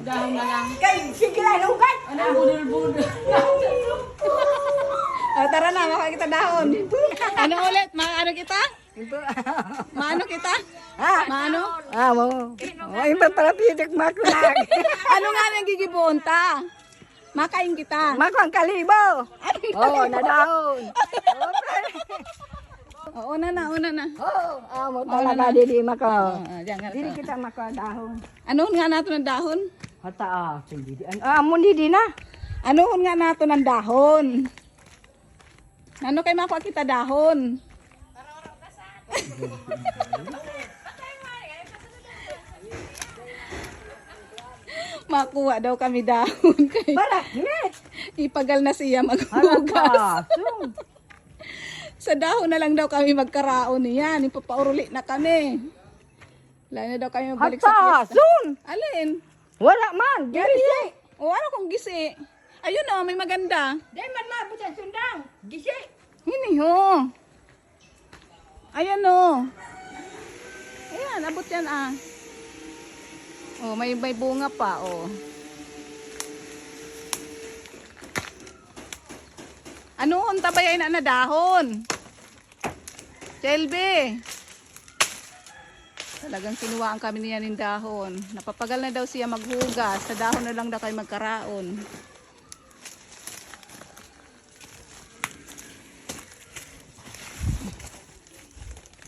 Dahon na lang. Kay, sige lang, lugat. Ano, budol-budol. Tara na, makakita dahon. Ano ulit? Maano kita? Maano kita? Ha? Maano? Mo. Ay, papalapitik makulag. Ano nga nang gigibuon ta? Makain kita. Makuang kalibo. Oh, nadahon. Una na. Oh, mo talaga didi mako. Diyan nga. Didi kita makadahon. Ano nga nato ng dahon? Hata, didi. Amon didi na. Ano nga nato ng dahon? Ano kay makuha kita dahon? Makuha daw kami dahon kay Bakit? ipagal na siya Ano maghugas. ba? Sa dahon na lang daw kami magkaraon niyan. Ipapauruli na kami. Wala na daw kami magbalik sa Hata, piyesta. sun. Alin? Wala man. Gisi. O ano kung gisi? Ayun o, may maganda. Dahil man mabot ang sundang. Gisi. Hini ho. Ayan o. Ayan, abot yan ah. Oh, may bunga pa oh. Ano ang tabayay na dahon? Shelby. Talagang sinuwaan kami niya ng dahon. Napapagal na daw siya maghugas. Sa dahon na lang daw kayo magkaraon.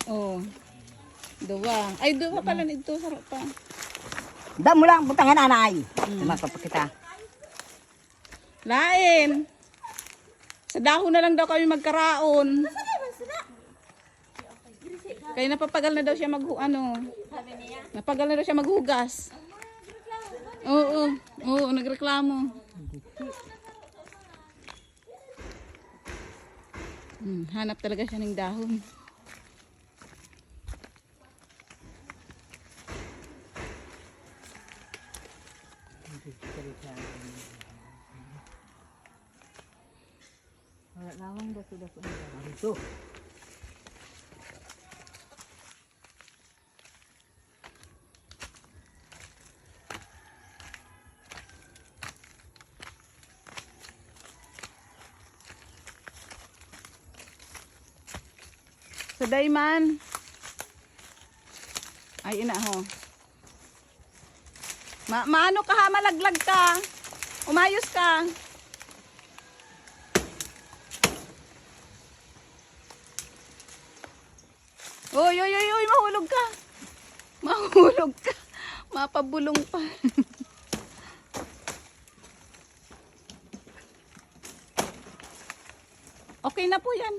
Oh. Duwa. Ay, duwa pala nito. Sarap pa. Damo lang butangan anay. Mapapakita. Lain. Sa dahon na lang daw kami magkaraon. Kaya napapagal na daw siya napagal na daw siya maghugas. Oo, nagreklamo. Hanap talaga siya ng dahon. Lawang dah sudah itu. Sa dayman. Ay, ina ho. Maano ka ha, malaglag ka. Umayos ka. Oy, mahulog ka. Mahulog ka. Mapabulong pa. Okay na po yan.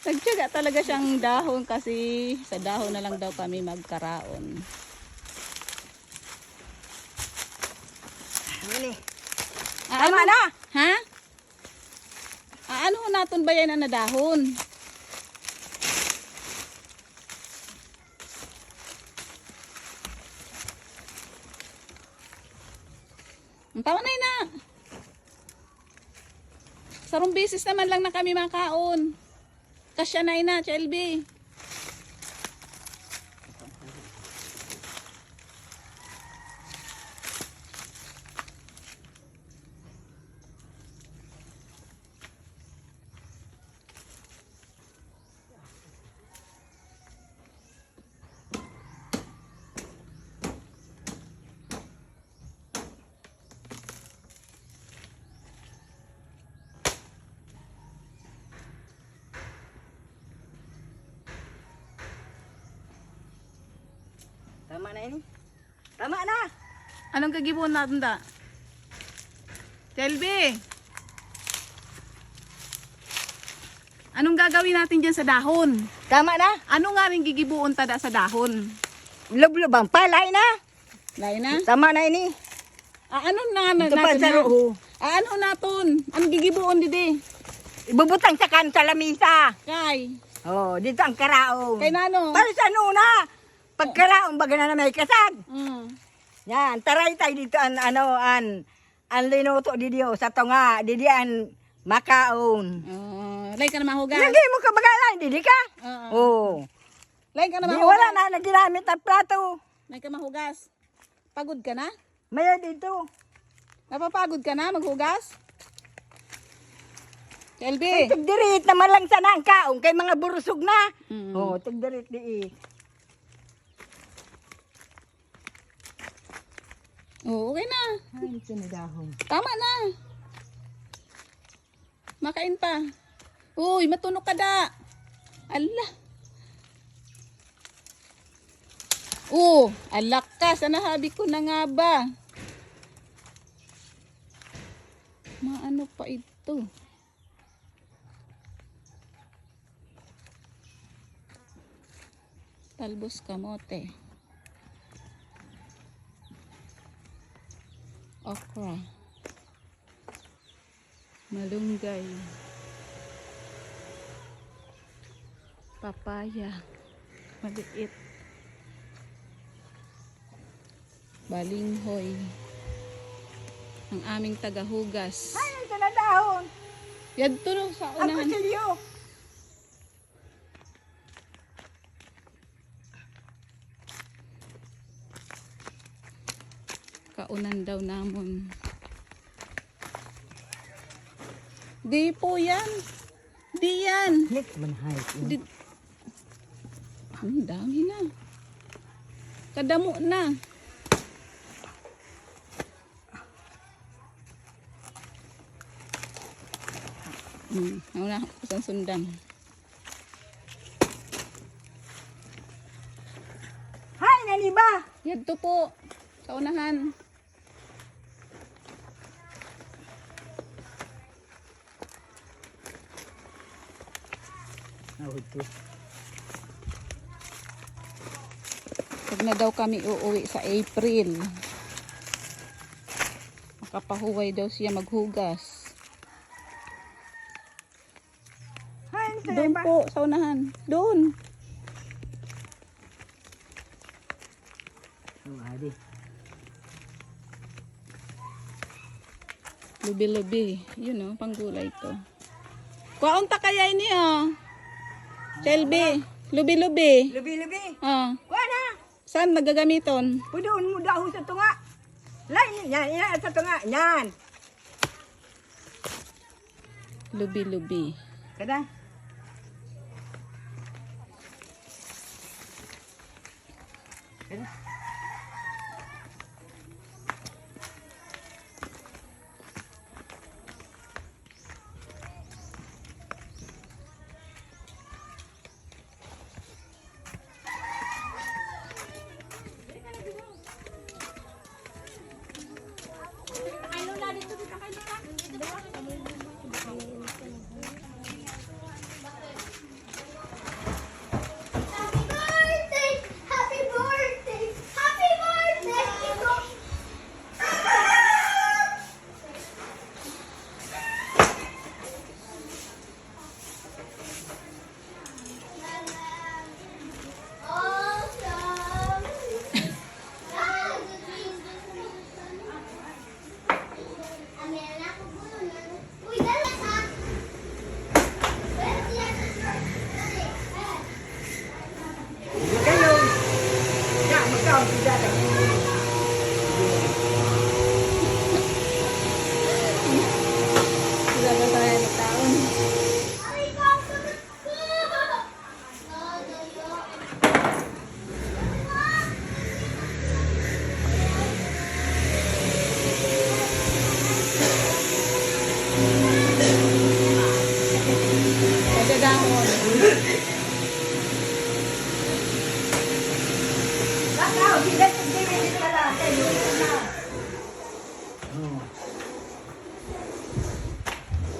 Nagtiyaga talaga siyang dahon kasi sa dahon na lang daw kami magkaraon. Ini. Tama na. Ha? Ano naton ba yan na dahon? Tama na yun na. Sarong beses naman lang na kami makaon. Kasya na yun na, Chelby. Tama na ini. Tama na. Anong kagibuan natin da? Chelby. Anong gagawin natin dyan sa dahon? Tama na. Ano nga rin gigibuon tada sa dahon? Lub-lubang palay na. Lain na? Tama na ini. Ano na Ito pa sa ruho. Ano naton? Anong gigibuon didi? Ibubutang sa kan sa lamisa. Kay? Oh, dito ang karaong. Kay nano? Para sa nuna. Pagkaraong baga na may kasag. Mm. Yan, taray tayo dito an linuto di Dio sa tunga, di an Makaon. Lain ka na mahugas. Lagi mo ka bagay, dili ka? Oo. Oo. Lain ka na Di mahugas. wala na naginamit ang plato. Lain ka mahugas. Pagod ka na? Maya dito. Napapagod ka na maghugas? Shelby. Tigdirit naman lang sana ang kaong kay mga burusog na. Mm. Oo, tigdirit di. Oo, okay na. Ay, sinadahon. Tama na. Makain pa. Uy, matunog ka da. Ala. Alak ka. Sana habi ko na nga ba? Maano pa ito? Talbos kamote. Okra. Malunggay. Papaya. Maliit. Balinghoy. Ang aming tagahugas. Ay, sinadahon. Yan tulo sa Ang unahan. kutsilyo. Kaunan daw namon. Di po yan. Di yan. Nik manhay. Di... Ang dami na. Kadamo na. Nauna ako sa sundan. Hay, naniba. Yadto po. Sa unahan. Pag na daw kami uuwi sa April. Makapahuway daw siya maghugas. Hay, Doon naniba. po, sa unahan. Doon. Adi. Lubi-lubi. Yun o, panggulay to. Kuwaunta kaya ini o. Shelby. Lubi-lubi. Lubi-lubi. Ah, Wala. saan nagagamiton? Pudoon mo daw sa tunga. Lain yan, yan sa tunga. Yan. Lubi-lubi. Kada. Kada. Happy birthday! Happy birthday! Happy birthday! Uy, dala sa. Kayo. Ya, magkaon si Dada. Ilaga tayo ng taon. Kadadamon. Nakaw, si Dada, hindi ka lang. Kayo na.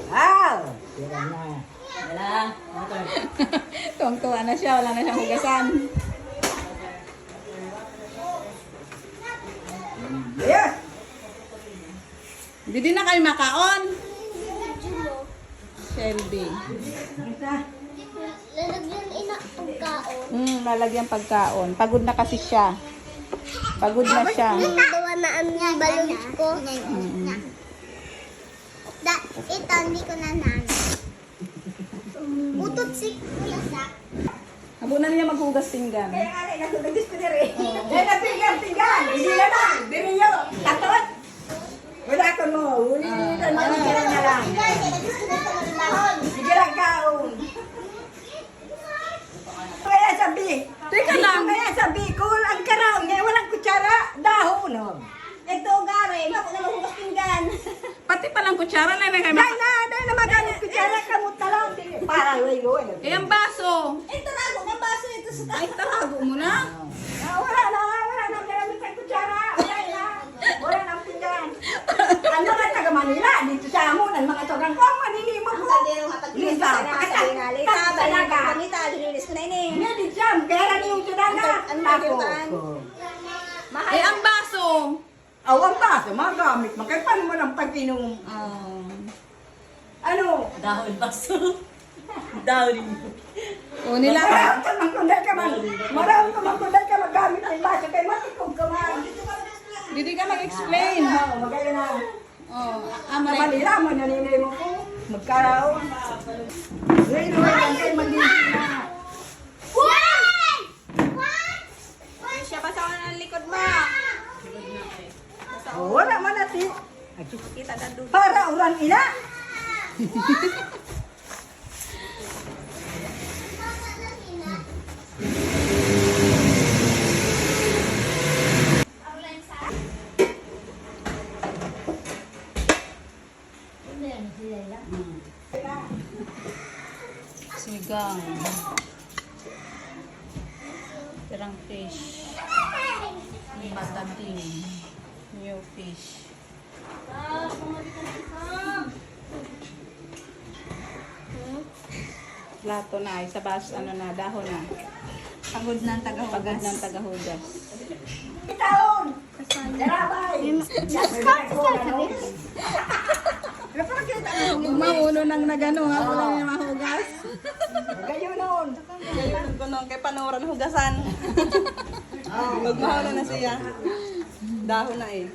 Wow! Yan na. Wala. Tuwang-tuwa na siya. Wala na siyang hugasan. Yes! Hindi na kayo makaon. Shelby. Lalagyan ina pagkaon. Lalagyan pagkaon. Pagod na kasi siya. Pagod na siya. Nagawa na ang balon ko. Da, Ito, hindi ko na Utot si Kuya Sak. Habunan niya maghugas pinggan. Kaya nga rin, nagugagis ko diri. Kaya napinggan. Hindi na na. Diri yun. Tatot. Wala ko mo. Uli na lang. Sige lang kaon. Kaya sabi. Teka lang. Kaya sabi ko, ang karaw niya, walang kutsara. Dahon. Ito gari. Naku na mahugas pinggan. Pati palang kutsara na kami. Dahil na magamit kutsara. Kamot na lang. Para luwi-luwi. Eh, ang baso. Ito rago ng baso ito sa Ay, tarago mo na. wala na gamit ang kutsara. Wala na pinggan. Ang mga taga Manila, dito sa amon, ang mga taga ko, maninimog ko. Lisa, pakata, talaga. Nga, di siyam, kaya lang yung tudaga. Eh, ang baso. Awang baso, magamit. Makay, paano mo ng pag-inom? Ano? Dahon baso. Dahon. O, nila. Marami ka magkunday ka man. Marami ka magkunday ka magamit ng baso. Kaya matikog ka man. Hindi ka mag-explain. Oo, magaya na. Oh, Sa Manila, mananinay mo ko. Magkaraon. Ngayon, ang kayo mag-iisip na. What? What? Siya pa sa ng likod mo. Oh, wala man natin. Kita na doon. Para uran ina. Sigang. Tirang fish. Patating. New fish. Plato na. Sa bas, ano na, dahon na. Pagod ng tagahugas. Pagod ng tagahugas. Itaon. Darabay. Mauno nang nagano ha, wala niya mahugas. Gayon noon. Ngayon ko nung kay panuran hugasan. Magmahal na siya. Dahon na eh.